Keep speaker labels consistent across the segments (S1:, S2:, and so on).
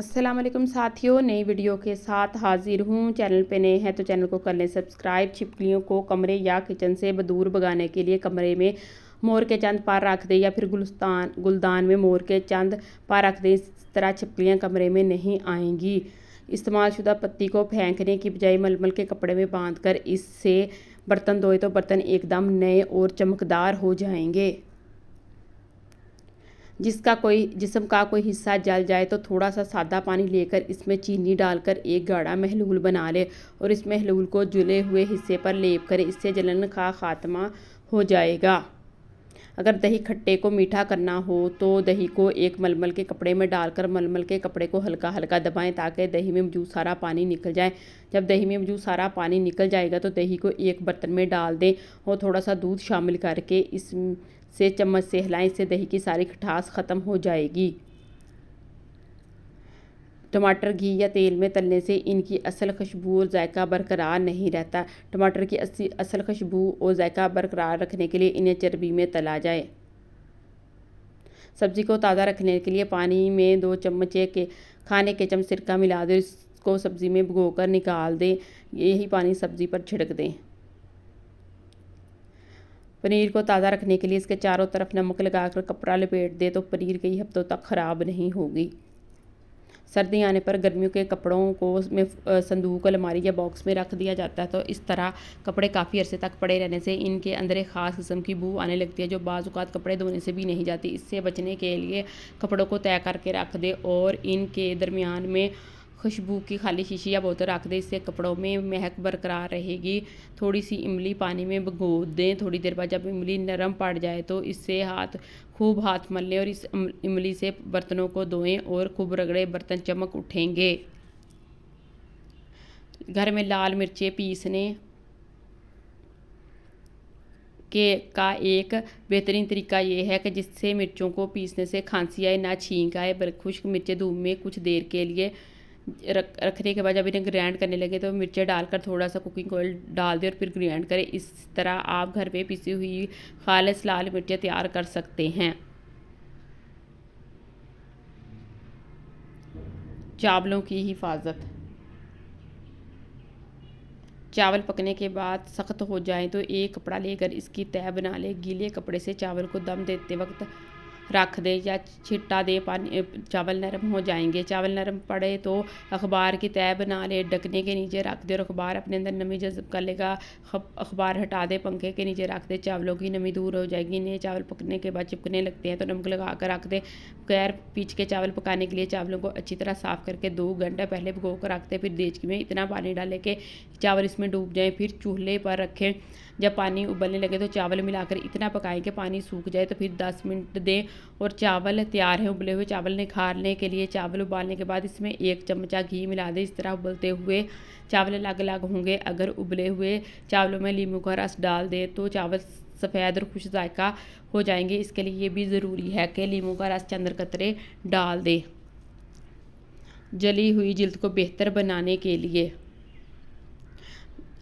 S1: अस्सलाम वालेकुम साथियों, नई वीडियो के साथ हाजिर हूँ। चैनल पे नए हैं तो चैनल को कर लें सब्सक्राइब। छिपकलियों को कमरे या किचन से दूर भगाने के लिए कमरे में मोर के चंद पर रख दें या फिर गुलदान में मोर के चंद पर रख दें। इस तरह छिपकलियाँ कमरे में नहीं आएंगी। इस्तेमाल शुदा पत्ती को फेंकने की बजाय मलमल के कपड़े में बांध कर इससे बर्तन धोए तो बर्तन एकदम नए और चमकदार हो जाएंगे। जिस्म का कोई हिस्सा जल जाए तो थोड़ा सा सादा पानी लेकर इसमें चीनी डालकर एक गाढ़ा महलूल बना ले और इस महलूल को जले हुए हिस्से पर लेप करें। इससे जलन का खात्मा हो जाएगा। अगर दही खट्टे को मीठा करना हो तो दही को एक मलमल के कपड़े में डालकर मलमल के कपड़े को हल्का हल्का दबाएं ताकि दही में मौजूद सारा पानी निकल जाए। जब दही में मौजूद सारा पानी निकल जाएगा तो दही को एक बर्तन में डाल दें और थोड़ा सा दूध शामिल करके इससे चम्मच से हिलाएं। इससे दही की सारी खटास ख़त्म हो जाएगी। टमाटर घी या तेल में तलने से इनकी असल खुशबू और जायका बरकरार नहीं रहता। टमाटर की असल खुशबू और जायका बरकरार रखने के लिए इन्हें चर्बी में तला जाए। सब्ज़ी को ताज़ा रखने के लिए पानी में 2 चम्मच के खाने के चम्मच सिरका मिला दें। इसको सब्ज़ी में भिगोकर निकाल दें। यही पानी सब्ज़ी पर छिड़क दें। पनीर को ताज़ा रखने के लिए इसके चारों तरफ नमक लगाकर कपड़ा लपेट दें तो पनीर कई हफ्तों तक ख़राब नहीं होगी। सर्दी आने पर गर्मियों के कपड़ों को में संदूक, अलमारी या बॉक्स में रख दिया जाता है तो इस तरह कपड़े काफ़ी अरसे तक पड़े रहने से इनके अंदर एक ख़ास किस्म की बू आने लगती है जो बाज़ औक़ात कपड़े धोने से भी नहीं जाती। इससे बचने के लिए कपड़ों को तय करके रख दें और इनके दरमियान में खुशबू की खाली शीशी या बोतल रख दें। इससे कपड़ों में महक बरकरार रहेगी। थोड़ी सी इमली पानी में भिगो दें। थोड़ी देर बाद जब इमली नरम पड़ जाए तो इससे खूब हाथ मल लें और इस इमली से बर्तनों को धोएं और खूब रगड़े, बर्तन चमक उठेंगे। घर में लाल मिर्चें पीसने का एक बेहतरीन तरीका ये है कि जिससे मिर्चों को पीसने से खांसी आए ना छींक आए। बल्कि खुश्क मिर्चें धूप में कुछ देर के लिए रखने के बाद जब इन्हें ग्राइंड करने लगे तो मिर्चें डालकर थोड़ा सा कुकिंग ऑयल डाल दें और फिर ग्राइंड करें। इस तरह आप घर पे पिसी हुई खालिस लाल मिर्चें तैयार कर सकते हैं। चावलों की हिफाजत। चावल पकने के बाद सख्त हो जाएं तो एक कपड़ा लेकर इसकी तह बना लें। गीले कपड़े से चावल को दम देते वक्त रख दें या छिट्टा दें, चावल नरम हो जाएंगे। चावल नरम पड़े तो अखबार की तह बना लें, ढकने के नीचे रख दें और अखबार अपने अंदर नमी जज़ब कर लेगा। अखबार हटा दें, पंखे के नीचे रख दें, चावलों की नमी दूर हो जाएगी। इन्हें चावल पकने के बाद चिपकने लगते हैं तो नमक लगा कर रख दें। गैर पीच के चावल पकाने के लिए चावलों को अच्छी तरह साफ़ करके 2 घंटे पहले भिगो कर रख दें। फिर देचकी में इतना पानी डालें कि चावल इसमें डूब जाए। फिर चूल्हे पर रखें। जब पानी उबलने लगे तो चावल मिलाकर इतना पकाएं कि पानी सूख जाए तो फिर 10 मिनट दें और चावल तैयार है। उबले हुए चावल निखारने के लिए चावल उबालने के बाद इसमें 1 चमचा घी मिला दें। इस तरह उबलते हुए चावल अलग अलग होंगे। अगर उबले हुए चावलों में नींबू का रस डाल दें तो चावल सफ़ेद और खुश जायका हो जाएंगे। इसके लिए ये भी ज़रूरी है कि नींबू का रस चंद कतरे डाल दें। जली हुई जिल्द को बेहतर बनाने के लिए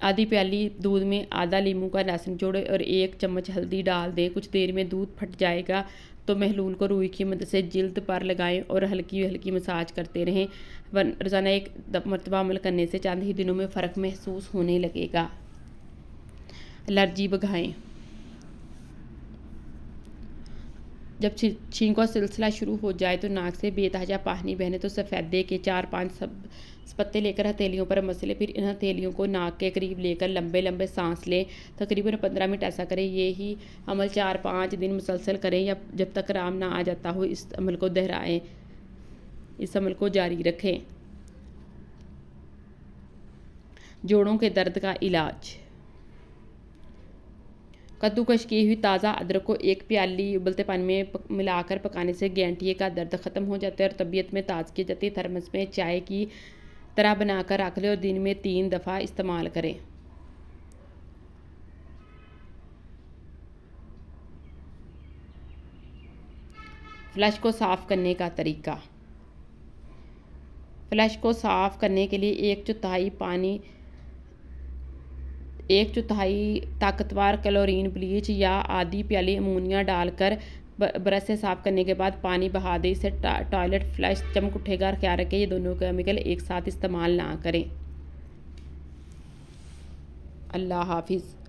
S1: आधी प्याली दूध में आधा नींबू का रस निचोड़ें और 1 चम्मच हल्दी डाल दें। कुछ देर में दूध फट जाएगा तो महलूल को रुई की मदद से जिल्द पर लगाएं और हल्की हल्की मसाज करते रहें। रोज़ाना 1 मरतबा अमल करने से चंद ही दिनों में फ़र्क महसूस होने लगेगा। एलर्जी भगाएं। जब छींक का सिलसिला शुरू हो जाए तो नाक से बेतहाजा पानी बहने तो सफ़ेदे के 4-5 पत्ते लेकर हथेलियों पर मसलें। फिर इन हथेलियों को नाक के करीब लेकर लंबे लंबे सांस लें। तकरीबन 15 मिनट ऐसा करें। ये ही अमल 4-5 दिन मुसलसल करें या जब तक आराम ना आ जाता हो इस अमल को दोहराएं। इस अमल को जारी रखें। जोड़ों के दर्द का इलाज। कद्दूकश की हुई ताज़ा अदरक को 1 प्याली उबलते पानी में मिलाकर पकाने से गैंठिए का दर्द ख़त्म हो जाता है और तबीयत में ताज़गी जाती है। थर्मस में चाय की तरह बनाकर रख लें और दिन में 3 दफ़ा इस्तेमाल करें। फ्लश को साफ़ करने का तरीका। फ्लश को साफ़ करने के लिए 1/4 ताकतवर क्लोरीन ब्लीच या आधी प्याली अमोनिया डालकर ब्रश से साफ़ करने के बाद पानी बहा दें, इससे टॉयलेट फ्लश चमक उठेगा। और ख्याल रखें ये दोनों केमिकल एक साथ इस्तेमाल ना करें। अल्लाह हाफिज़।